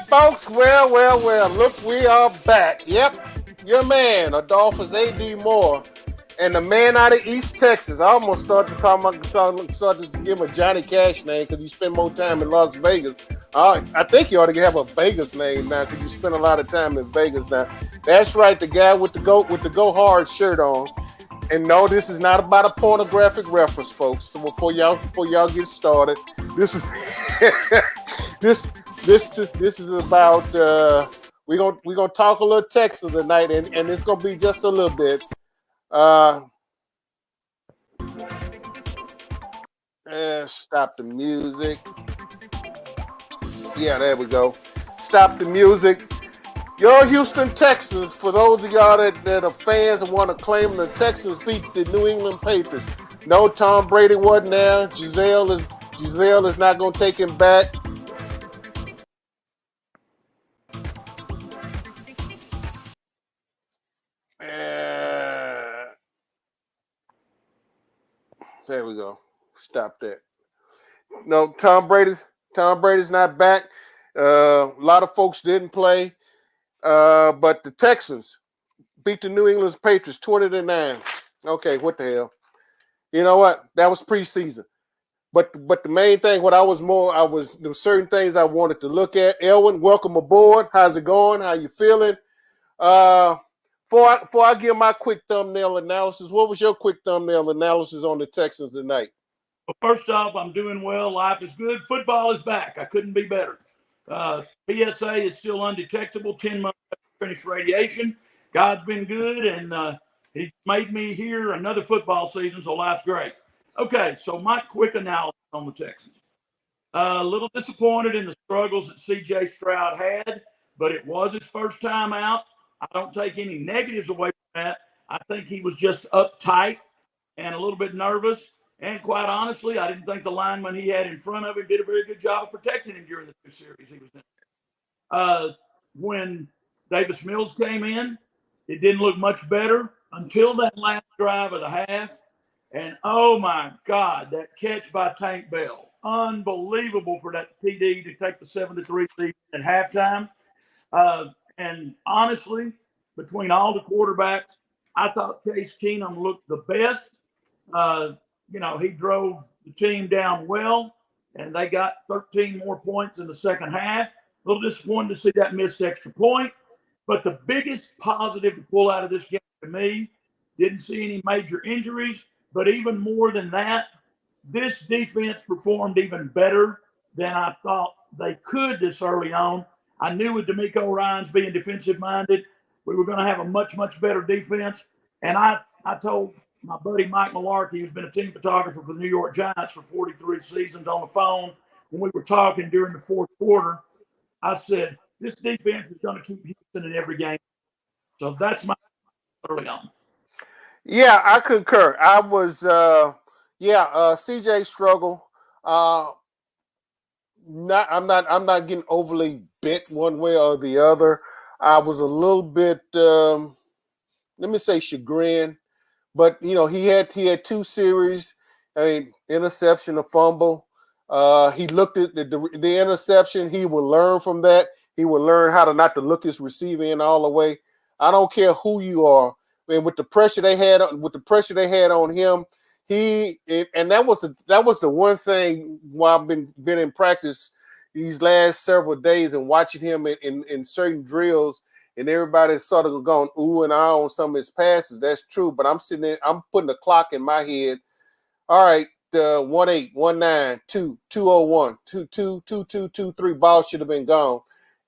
Folks, well. Look, we are back. Yep, your man, Adolphus A.D. Moore, and the man out of East Texas. I almost started to call started to give him a Johnny Cash name because you spend more time in Las Vegas. I think you ought to have a Vegas name now because you spend a lot of time in Vegas now. That's right, the guy with the go hard shirt on. And no, this is not about a pornographic reference, folks. So before y'all get started, this is this is about we're gonna talk a little Texas tonight, and it's gonna be just a little bit. Stop the music. Yeah, there we go. Stop the music. Your Houston Texans, for those of y'all that are fans and want to claim the Texans beat the New England Patriots. No, Tom Brady wasn't there. Giselle is not going to take him back. There we go. Stop that. No, Tom Brady's not back. A lot of folks didn't play. But the Texans beat the New England Patriots 20-9. Okay, what the hell? You know what? That was preseason. But the main thing, there were certain things I wanted to look at. Elwin, welcome aboard. How's it going? How you feeling? Before I give my quick thumbnail analysis, what was your quick thumbnail analysis on the Texans tonight? Well, first off, I'm doing well. Life is good. Football is back. I couldn't be better. PSA is still undetectable. 10 months after finished radiation. God's been good, and He made me hear another football season, so life's great. Okay, so my quick analysis on the Texans. A little disappointed in the struggles that C.J. Stroud had, but it was his first time out. I don't take any negatives away from that. I think he was just uptight and a little bit nervous. And quite honestly, I didn't think the lineman he had in front of him did a very good job of protecting him during the two series he was in. When Davis Mills came in, it didn't look much better until that last drive of the half. And, oh, my God, that catch by Tank Bell. Unbelievable for that TD to take the 7-3 lead at halftime. And honestly, between all the quarterbacks, I thought Case Keenum looked the best. He drove the team down well, and they got 13 more points in the second half. A little disappointed to see that missed extra point. But the biggest positive to pull out of this game to me, didn't see any major injuries, but even more than that, this defense performed even better than I thought they could this early on. I knew with DeMeco Ryans being defensive-minded, we were going to have a much, much better defense. And I told my buddy Mike Malarkey, who's been a team photographer for the New York Giants for 43 seasons, on the phone when we were talking during the fourth quarter, I said, this defense is going to keep Houston in every game. So that's my early on. Yeah, I concur. I was, CJ struggle. I'm not getting overly bent one way or the other. I was a little bit, let me say, chagrined. But he had two series. I mean, interception, a fumble. He looked at the interception. He will learn from that. He will learn how to not to look his receiver in all the way. I don't care who you are. I mean, with the pressure they had on him, that was the one thing while I've been in practice these last several days and watching him in certain drills, and everybody sort of going ooh and ah on some of his passes. That's true, but I'm sitting there, I'm putting a clock in my head. All right, 1-8, 1-9, 2, 2-0-1, 2-2, 2-2, 2-3. Ball should have been gone,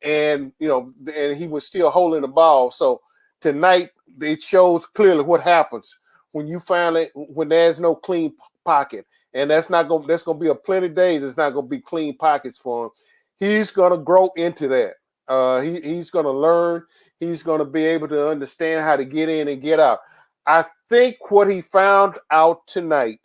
and and he was still holding the ball. So tonight it shows clearly what happens when there's no clean pocket, and that's going to be a plenty of days. There's not going to be clean pockets for him. He's going to grow into that. He's going to learn. He's going to be able to understand how to get in and get out. I think what he found out tonight,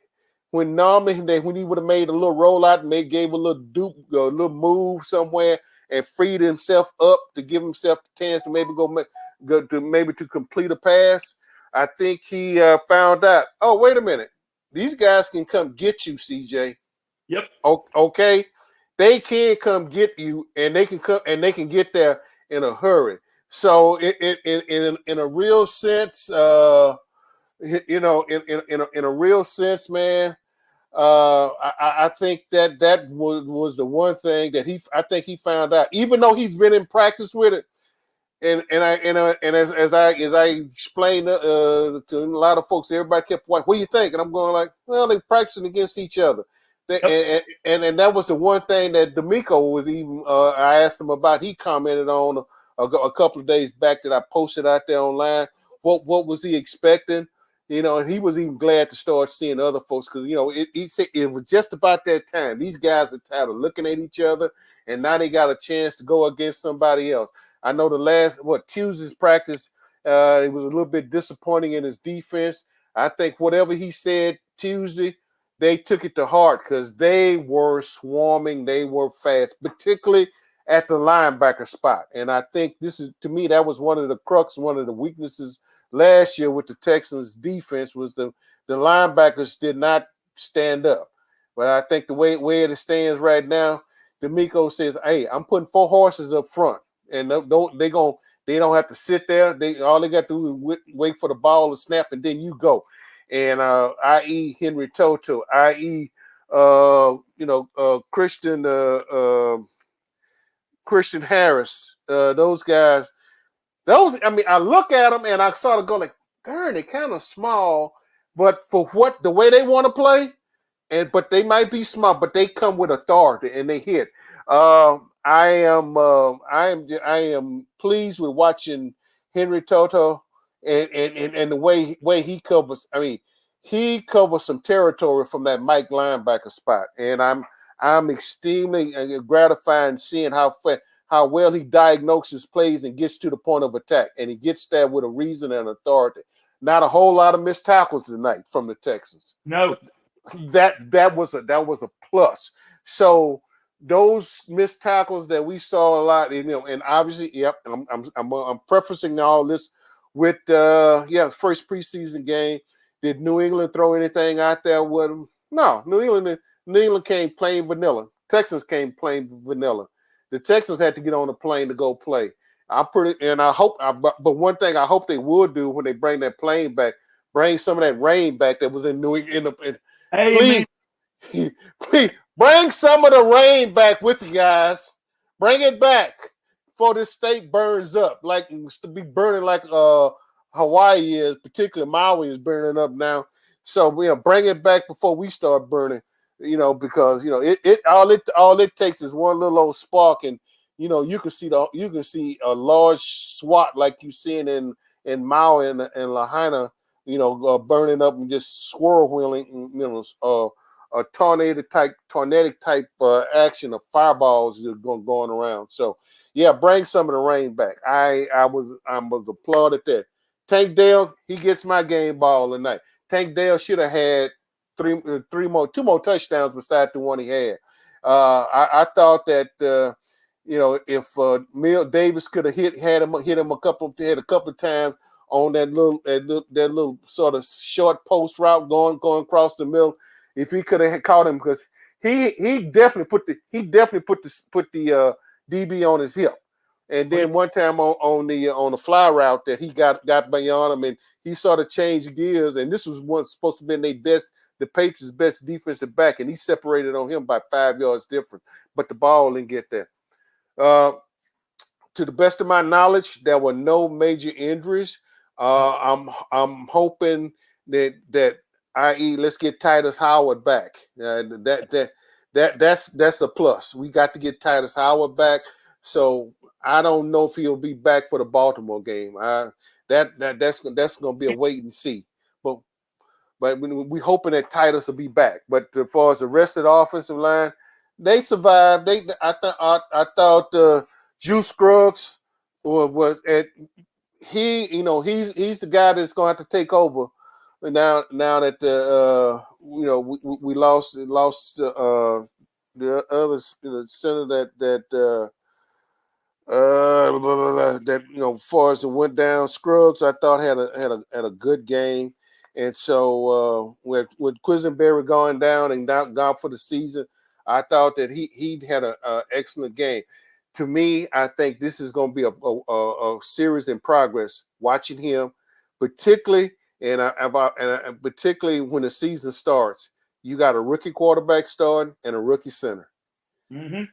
when he would have made a little rollout and gave a little dupe, a little move somewhere, and freed himself up to give himself the chance to maybe to complete a pass, I think he found out, oh, wait a minute. These guys can come get you, CJ. Yep. Okay. they can come get you, and they can come and they can get there in a hurry. So in a real sense, in a real sense, man, I think that was the one thing that I think he found out, even though he's been in practice with it. And as I explained to a lot of folks, everybody kept like, "What do you think?" And I'm going like, "Well, they're practicing against each other." And that was the one thing that D'Amico was even. I asked him about. He commented on a couple of days back that I posted out there online. What was he expecting? And he was even glad to start seeing other folks because he said it was just about that time. These guys are tired of looking at each other, and now they got a chance to go against somebody else. I know the last Tuesday's practice, it was a little bit disappointing in his defense. I think whatever he said Tuesday, they took it to heart because they were swarming, they were fast, particularly at the linebacker spot. And I think to me, that was one of the crux, one of the weaknesses last year with the Texans defense was the linebackers did not stand up. But I think the way it stands right now, D'Amico says, "Hey, I'm putting 4 horses up front. And they don't have to sit there. All they got to do is wait for the ball to snap, and then you go." And i.e. Henry Toto, i.e. Christian Harris, those guys. I look at them and I sort of go like, darn, they're kind of small, but for the way they want to play, but they might be small, but they come with authority and they hit. I am pleased with watching Henry Toto and the way he covers. I mean, he covers some territory from that Mike linebacker spot, and I'm extremely gratified seeing how well he diagnoses plays and gets to the point of attack, and he gets there with a reason and authority. Not a whole lot of missed tackles tonight from the Texans. No, that was a plus. So those missed tackles that we saw a lot, and obviously, yep, I'm prefacing all this with first preseason game. Did New England throw anything out there with them? No, New England came plain vanilla. Texans came plain vanilla. The Texans had to get on a plane to go play. But one thing I hope they would do when they bring that plane back, bring some of that rain back that was in New England. Please, please bring some of the rain back with you guys. Bring it back before this state burns up, like it's to be burning like Hawaii is, particularly Maui is burning up now. So bring it back before we start burning. Because all it takes is one little old spark, and you can see a large SWAT like you seen in Maui and Lahaina, burning up and just swirl wheeling, a tornadic type action of fireballs going around. So yeah, bring some of the rain back. I was applauded that. Tank Dell, he gets my game ball tonight. Tank Dell should have had two more touchdowns besides the one he had. I thought that if Mill Davis could have hit him a couple of times on that little sort of short post route going across the middle, if he could have caught him, because he definitely put the DB on his hip. And then one time on the fly route that he got beyond him, and he sort of changed gears. And this was supposed to be the Patriots' best defensive back, and he separated on him by 5 yards difference. But the ball didn't get there. To the best of my knowledge, there were no major injuries. I'm hoping that i.e. let's get Titus Howard back. That's a plus. We got to get Titus Howard back. So I don't know if he'll be back for the Baltimore game. That's going to be a wait and see. But we hoping that Titus will be back. But as far as the rest of the offensive line, they survived. I thought Juice Scruggs was at he's the guy that's going to have to take over now that we lost the other center that far as it went down. Scruggs I thought had a good game. And so with Quisenberry going down and gone for the season, I thought that he had an excellent game. To me, I think this is going to be a series in progress. Watching him, particularly particularly when the season starts, you got a rookie quarterback starting and a rookie center. Mm-hmm.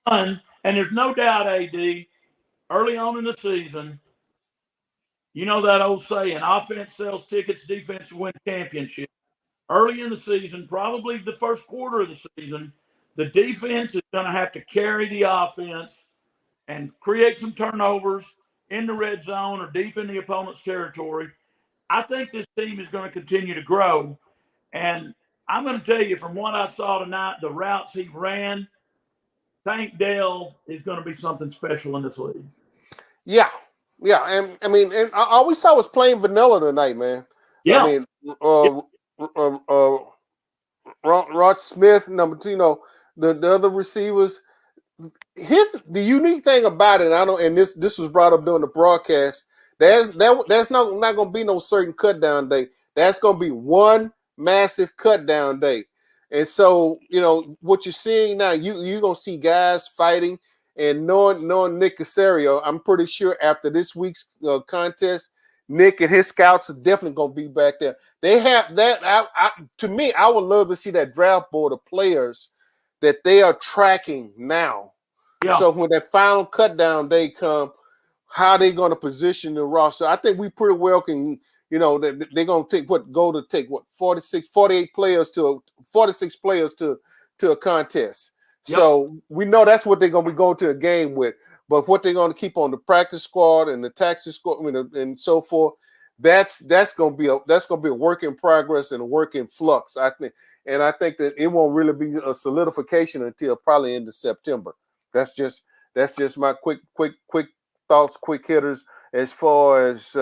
And there's no doubt, AD, early on in the season, you know that old saying, offense sells tickets, defense wins championships. Early in the season, probably the first quarter of the season, the defense is going to have to carry the offense and create some turnovers in the red zone or deep in the opponent's territory. I think this team is going to continue to grow. And I'm going to tell you, from what I saw tonight, the routes he ran, Tank Dell is going to be something special in this league. Yeah. And I mean, and all we saw was plain vanilla tonight, man. Yeah. I mean, Rod Smith, number two, the other receivers. The unique thing about it, I know, and this was brought up during the broadcast. That's not going to be no certain cut down day. That's going to be one massive cut down day. And so, what you're seeing now, you're going to see guys fighting, and knowing Nick Caserio, I'm pretty sure after this week's contest, Nick and his scouts are definitely going to be back there. They have that. To me, I would love to see that draft board of players that they are tracking now. Yeah. So when that final cut down day come, how they going to position the roster? I think we pretty well can, they're going to take 48 players to 46 players to a contest. Yep. So we know that's what they're going to be going to a game with. But what they're going to keep on the practice squad and the taxi squad, and so forth, that's going to be a work in progress and a work in flux, I think. And I think that it won't really be a solidification until probably into September. That's just my quick thoughts, quick hitters as far as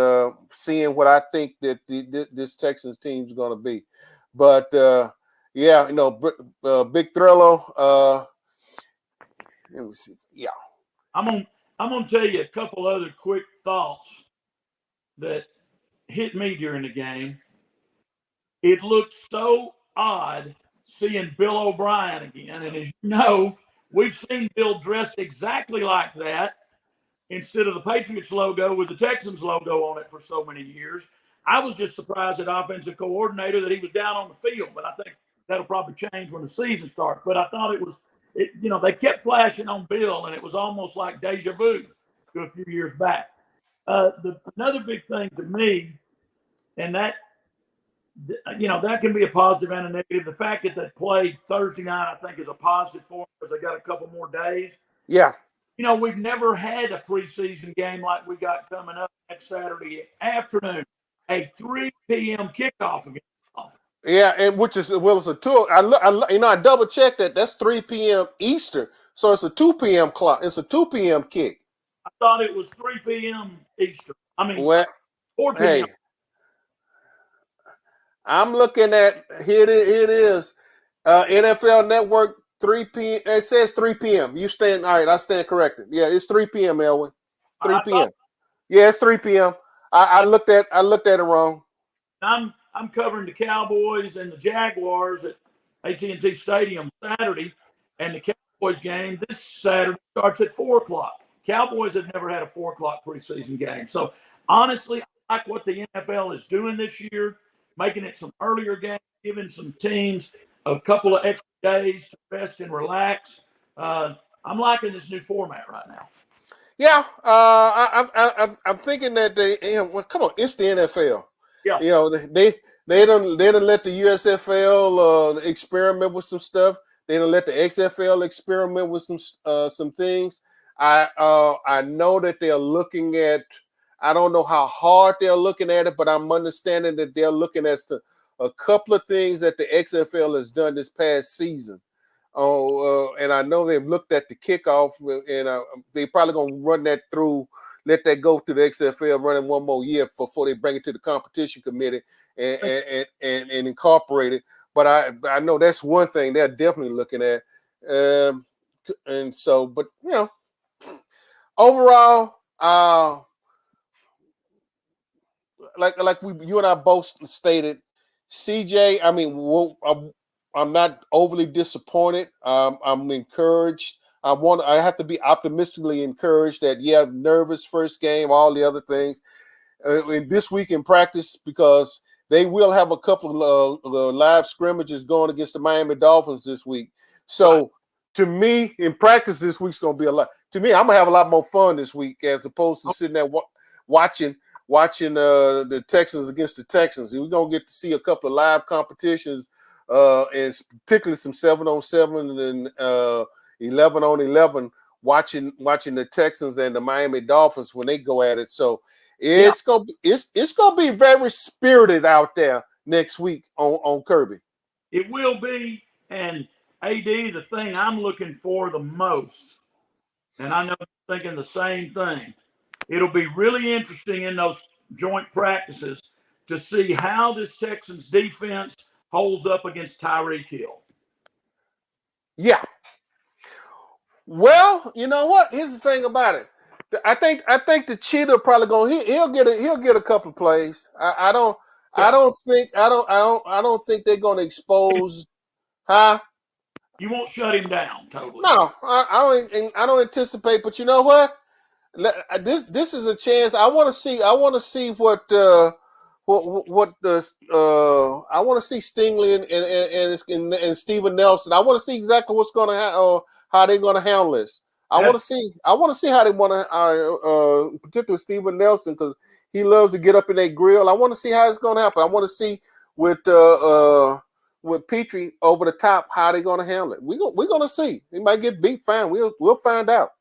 seeing what I think that this Texans team is going to be. But Big Thrello. Let me see. Yeah, I'm gonna tell you a couple other quick thoughts that hit me during the game. It looked so odd seeing Bill O'Brien again, and as you know, we've seen Bill dressed exactly like that instead of the Patriots logo with the Texans logo on it for so many years. I was just surprised at offensive coordinator that he was down on the field, but I think that'll probably change when the season starts. But I thought they kept flashing on Bill, and it was almost like deja vu to a few years back. Another big thing to me, and that can be a positive and a negative. The fact that they played Thursday night, I think, is a positive for them because they got a couple more days. Yeah. We've never had a preseason game like we got coming up next Saturday afternoon, a 3 p.m. kickoff against the Dolphins. Yeah, and it's a 2. I double checked that. That's 3 p.m. Eastern, so it's a 2 p.m. clock. It's a 2 p.m. kick. I thought it was 3 p.m. Eastern. 4 p.m. Hey, I'm looking at here. It is NFL Network 3 p.m. It says 3 p.m. You stand all right. I stand corrected. Yeah, it's 3 p.m. Elwin. 3 p.m. Yeah, it's 3 p.m. I looked at it wrong. I'm covering the Cowboys and the Jaguars at AT&T Stadium Saturday, and the Cowboys game this Saturday starts at 4:00. Cowboys have never had a 4:00 preseason game. So honestly, I like what the NFL is doing this year, making it some earlier games, giving some teams a couple of extra days to rest and relax. I'm liking this new format right now. Yeah, I'm thinking that come on, it's the NFL. Yeah, they don't let the USFL experiment with some stuff. They don't let the XFL experiment with some things. I know that they're looking at. I don't know how hard they're looking at it, but I'm understanding that they're looking at a couple of things that the XFL has done this past season. And I know they've looked at the kickoff, and they probably gonna run that through. Let that go to the XFL, running one more year before they bring it to the competition committee and incorporate it. But I know that's one thing they're definitely looking at. And so, but overall, like you and I both stated, CJ. I mean, not overly disappointed. I'm encouraged. I have to be optimistically encouraged that nervous first game, all the other things. In this week in practice, because they will have a couple of live scrimmages going against the Miami Dolphins this week. So to me, in practice this week's going to be a lot. To me, I'm going to have a lot more fun this week as opposed to sitting there watching the Texans against the Texans. We're going to get to see a couple of live competitions, and particularly some 7-on-7 and 11-on-11, watching the Texans and the Miami Dolphins when they go at it. So it's gonna be very spirited out there next week on Kirby. It will be. And AD, the thing I'm looking for the most, and I know you're thinking the same thing, it'll be really interesting in those joint practices to see how this Texans defense holds up against Tyreek Hill. Yeah. Well, you know what? Here's the thing about it. I think the cheetah probably he'll get a couple of plays. I don't think they're gonna expose. Huh? You won't shut him down totally. No, I don't anticipate. But you know what? This is a chance. I want to see what I want to see Stingley and Steven Nelson. I want to see exactly what's going to how they're going to handle this. I want to see how they want to, particularly Steven Nelson, because he loves to get up in that grill. I want to see how it's going to happen. I want to see with Petrie over the top how they're going to handle it. We're going to see. He might get beat. Fine. We'll find out.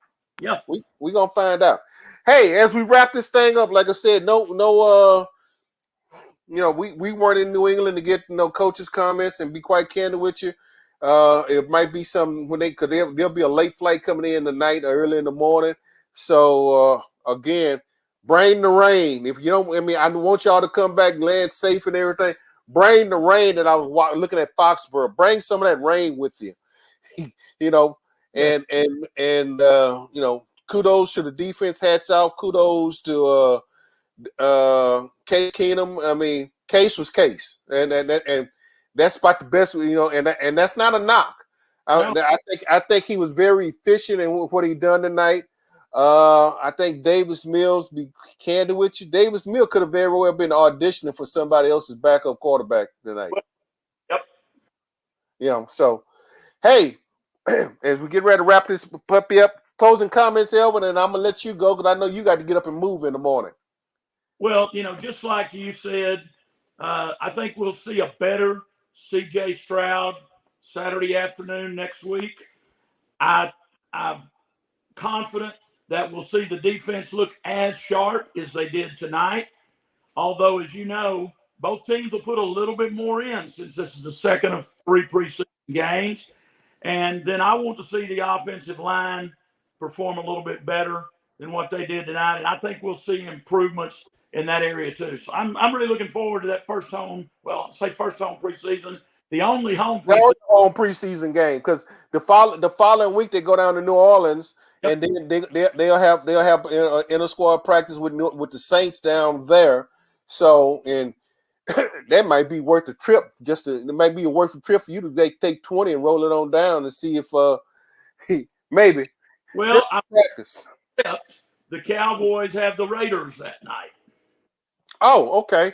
Yeah, we're gonna find out. Hey, as we wrap this thing up, like I said, we weren't in New England to get coaches' comments and be quite candid with you. It might be something when there'll be a late flight coming in tonight or early in the morning. So again, bring the rain. If you don't, I want y'all to come back, land safe and everything. Bring the rain that I was looking at Foxborough. Bring some of that rain with you. And kudos to the defense. Hats off. Kudos to Case Keenum. Case was Case, and that's about the best. And that's not a knock. No. I think he was very efficient in what he done tonight. I think Davis Mills, be candid with you, Davis Mills could have very well been auditioning for somebody else's backup quarterback tonight. Yep. So hey. As we get ready to wrap this puppy up, closing comments, Elvin, and I'm going to let you go because I know you got to get up and move in the morning. Well, just like you said, I think we'll see a better C.J. Stroud Saturday afternoon next week. I'm confident that we'll see the defense look as sharp as they did tonight. Although, as you know, both teams will put a little bit more in since this is the second of 3 preseason games. And then I want to see the offensive line perform a little bit better than what they did tonight. And I think we'll see improvements in that area too. So I'm really looking forward to that first home preseason. The only home preseason game, because the following week they go down to New Orleans, and then they'll have inter squad practice with the Saints down there. So that might be worth the trip. It might be worth the trip for you to take 20 and roll it on down and see if maybe. Well, practice. The Cowboys have the Raiders that night. Oh, okay.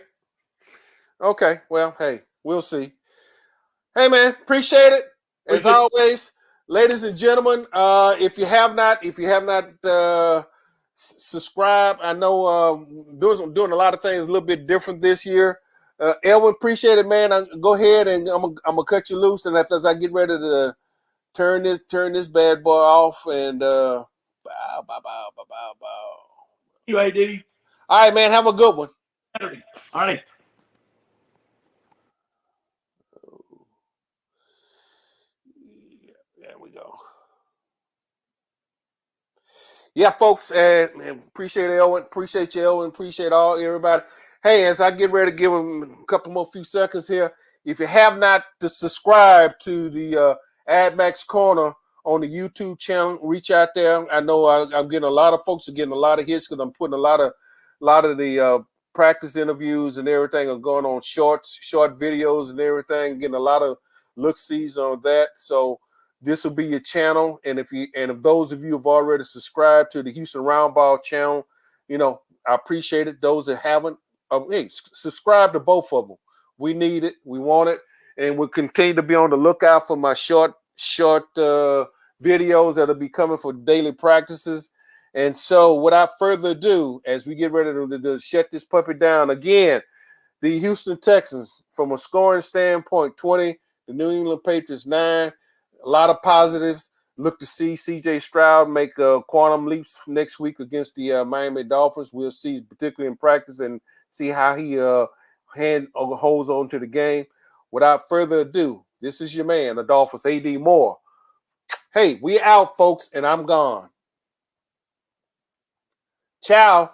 Okay. Well, hey, we'll see. Hey, man, appreciate it. As always, ladies and gentlemen, if you have not subscribed, I know doing a lot of things a little bit different this year. Elwin, appreciate it, man. Go ahead and I'm gonna cut you loose, and as I get ready to turn this bad boy off, and bow. You, AD. All right, man. Have a good one. All right. There we go. Yeah, folks, appreciate Elwin. Appreciate you, Elwin. Appreciate everybody. Hey, as I get ready to give them a couple more few seconds here, if you have not subscribed to the AdMax Corner on the YouTube channel, reach out there. I know I'm getting a lot of folks are getting a lot of hits because I'm putting a lot of the practice interviews and everything are going on short videos and everything, getting a lot of look-sees on that. So this will be your channel. And if those of you have already subscribed to the Houston Roundball channel, I appreciate it. Those that haven't, hey, subscribe to both of them. We need it. We want it. And we'll continue to be on the lookout for my short videos that'll be coming for daily practices. And so without further ado, as we get ready to shut this puppy down again, the Houston Texans, from a scoring standpoint, 20, the New England Patriots 9, a lot of positives. Look to see C.J. Stroud make quantum leaps next week against the Miami Dolphins. We'll see, particularly in practice, and see how he holds on to the game. Without further ado, this is your man, Adolphus A.D. Moore. Hey, we out, folks, and I'm gone. Ciao.